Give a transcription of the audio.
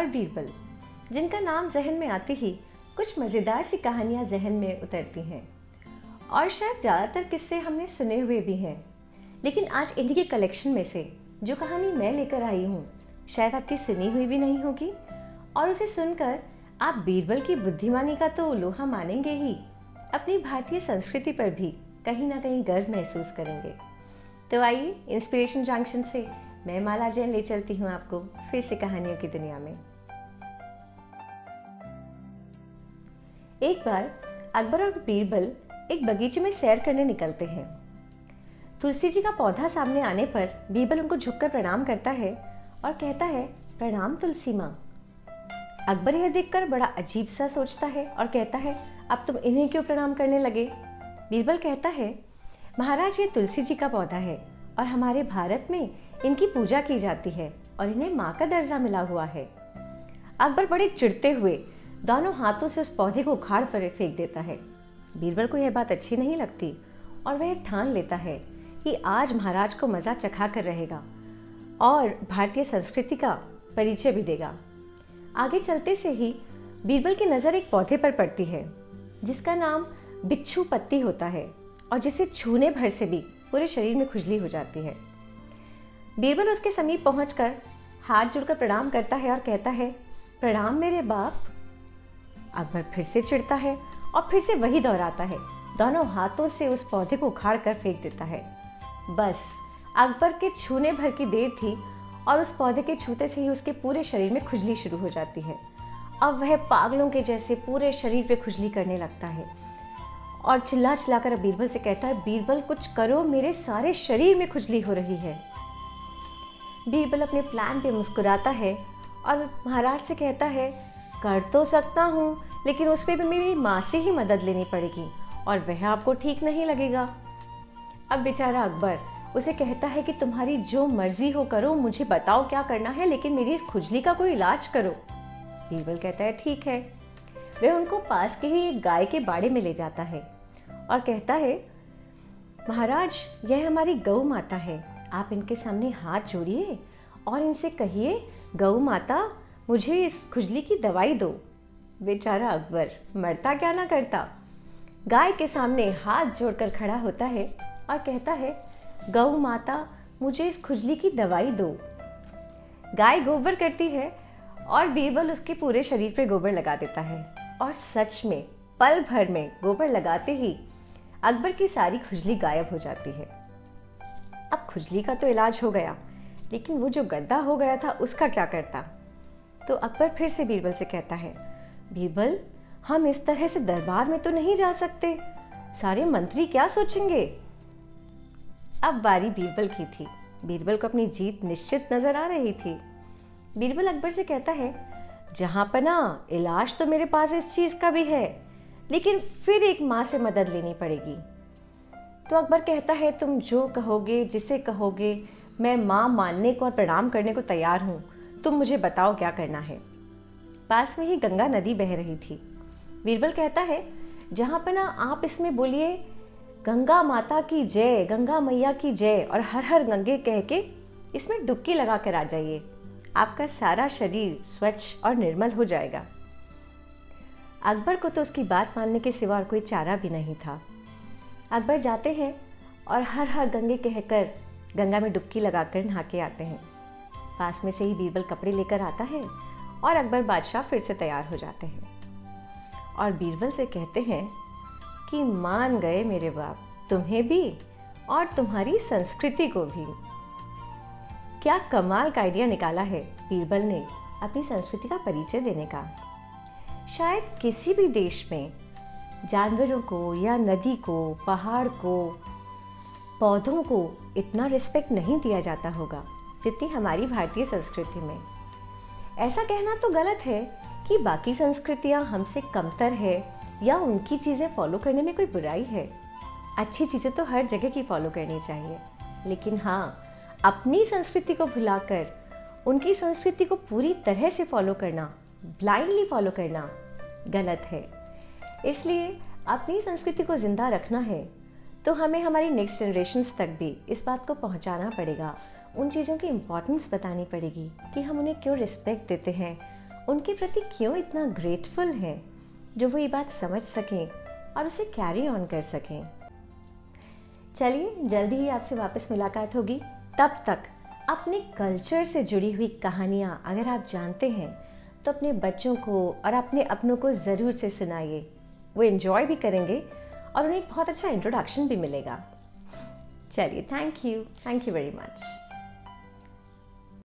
और बीरबल, जिनका नाम जहन में आते ही कुछ मज़ेदार सी कहानियाँ जहन में उतरती हैं। और शायद ज़्यादातर किस्से हमने सुने हुए भी हैं, लेकिन आज इन्हीं के कलेक्शन में से जो कहानी मैं लेकर आई हूँ शायद आपकी सुनी हुई भी नहीं होगी, और उसे सुनकर आप बीरबल की बुद्धिमानी का तो लोहा मानेंगे ही, अपनी भारतीय संस्कृति पर भी कहीं ना कहीं गर्व महसूस करेंगे। तो आइए, इंस्पिरेशन जंक्शन से मैं माला जैन ले चलती हूँ आपको फिर से कहानियों की दुनिया में। एक बार अकबर और बीरबल एक बगीचे में सैर करने निकलते हैं। तुलसी जी का पौधा सामने आने पर बीरबल उनको झुककर प्रणाम करता है और कहता है, प्रणाम तुलसी माँ। अकबर यह देखकर बड़ा अजीब सा सोचता है और कहता है, अब तुम इन्हें क्यों प्रणाम करने लगे? बीरबल कहता है, महाराज ये तुलसी जी का पौधा है और हमारे भारत में इनकी पूजा की जाती है और इन्हें माँ का दर्जा मिला हुआ है। अकबर बड़े चिढ़ते हुए दोनों हाथों से उस पौधे को उखाड़ कर फेंक देता है। बीरबल को यह बात अच्छी नहीं लगती और वह ठान लेता है कि आज महाराज को मज़ा चखा कर रहेगा और भारतीय संस्कृति का परिचय भी देगा। आगे चलते से ही बीरबल की नज़र एक पौधे पर पड़ती है जिसका नाम बिच्छू पत्ती होता है और जिसे छूने भर से भी पूरे शरीर में खुजली हो जाती है। बीरबल उसके समीप पहुंचकर हाथ जोड़कर प्रणाम करता है और कहता है, प्रणाम मेरे बाप। अकबर फिर से चिढ़ता है और फिर से वही दोहराता है, दोनों हाथों से उस पौधे को उखाड़ कर फेंक देता है। बस अकबर के छूने भर की देर थी और उस पौधे के छूते से ही उसके पूरे शरीर में खुजली शुरू हो जाती है। अब वह पागलों के जैसे पूरे शरीर पे खुजली करने लगता है और चिल्ला चिल्लाकर बीरबल से कहता है, बीरबल कुछ करो, मेरे सारे शरीर में खुजली हो रही है। बीरबल अपने प्लान पे मुस्कुराता है और महाराज से कहता है, कर तो सकता हूँ, लेकिन उसमें भी मेरी माँ से ही मदद लेनी पड़ेगी और वह आपको ठीक नहीं लगेगा। अब बेचारा अकबर उसे कहता है कि तुम्हारी जो मर्जी हो करो, मुझे बताओ क्या करना है, लेकिन मेरी इस खुजली का कोई इलाज करो। बीरबल कहता है, ठीक है। वह उनको पास के ही एक गाय के बाड़े में ले जाता है और कहता है, महाराज यह हमारी गौ माता है, आप इनके सामने हाथ जोड़िए और इनसे कहिए, गौ माता मुझे इस खुजली की दवाई दो। बेचारा अकबर मरता क्या ना करता, गाय के सामने हाथ जोड़कर खड़ा होता है और कहता है, गौ माता मुझे इस खुजली की दवाई दो। गाय गोबर करती है और बीरबल उसके पूरे शरीर पे गोबर लगा देता है और सच में पल भर में गोबर लगाते ही अकबर की सारी खुजली गायब हो जाती है। अब खुजली का तो इलाज हो गया, लेकिन वो जो गड्ढा हो गया था उसका क्या करता? तो अकबर फिर से बीरबल से कहता है, बीरबल हम इस तरह से दरबार में तो नहीं जा सकते, सारे मंत्री क्या सोचेंगे? अब बारी बीरबल की थी। बीरबल को अपनी जीत निश्चित नजर आ रही थी। बीरबल अकबर से कहता है, जहां पना इलाज तो मेरे पास इस चीज का भी है, लेकिन फिर एक माँ से मदद लेनी पड़ेगी। तो अकबर कहता है, तुम जो कहोगे, जिसे कहोगे, मैं माँ मानने को और प्रणाम करने को तैयार हूँ, तुम मुझे बताओ क्या करना है। पास में ही गंगा नदी बह रही थी। बीरबल कहता है, जहाँ पना आप इसमें बोलिए, गंगा माता की जय, गंगा मैया की जय, और हर हर गंगे कह के इसमें डुबकी लगा कर आ जाइए, आपका सारा शरीर स्वच्छ और निर्मल हो जाएगा। अकबर को तो उसकी बात मानने के सिवा और कोई चारा भी नहीं था। अकबर जाते हैं और हर हर गंगे कहकर गंगा में डुबकी लगाकर नहा के आते हैं। पास में से ही बीरबल कपड़े लेकर आता है और अकबर बादशाह फिर से तैयार हो जाते हैं और बीरबल से कहते हैं कि मान गए मेरे बाप, तुम्हें भी और तुम्हारी संस्कृति को भी। क्या कमाल का आइडिया निकाला है बीरबल ने अपनी संस्कृति का परिचय देने का। शायद किसी भी देश में जानवरों को या नदी को, पहाड़ को, पौधों को इतना रिस्पेक्ट नहीं दिया जाता होगा जितनी हमारी भारतीय संस्कृति में। ऐसा कहना तो गलत है कि बाकी संस्कृतियाँ हमसे कमतर है या उनकी चीज़ें फॉलो करने में कोई बुराई है। अच्छी चीज़ें तो हर जगह की फॉलो करनी चाहिए, लेकिन हाँ, अपनी संस्कृति को भुलाकर उनकी संस्कृति को पूरी तरह से फॉलो करना, ब्लाइंडली फॉलो करना गलत है। इसलिए अपनी संस्कृति को ज़िंदा रखना है तो हमें हमारी नेक्स्ट जनरेशन्स तक भी इस बात को पहुंचाना पड़ेगा, उन चीज़ों की इम्पोर्टेंस बतानी पड़ेगी कि हम उन्हें क्यों रिस्पेक्ट देते हैं उनके प्रति क्यों इतना ग्रेटफुल हैं, जो वो ये बात समझ सकें और उसे कैरी ऑन कर सकें। चलिए, जल्दी ही आपसे वापस मुलाकात होगी। तब तक अपने कल्चर से जुड़ी हुई कहानियाँ अगर आप जानते हैं तो अपने बच्चों को और अपने अपनों को ज़रूर से सुनाइए। वो एंजॉय भी करेंगे और उन्हें एक बहुत अच्छा इंट्रोडक्शन भी मिलेगा। चलिए, थैंक यू वेरी मच।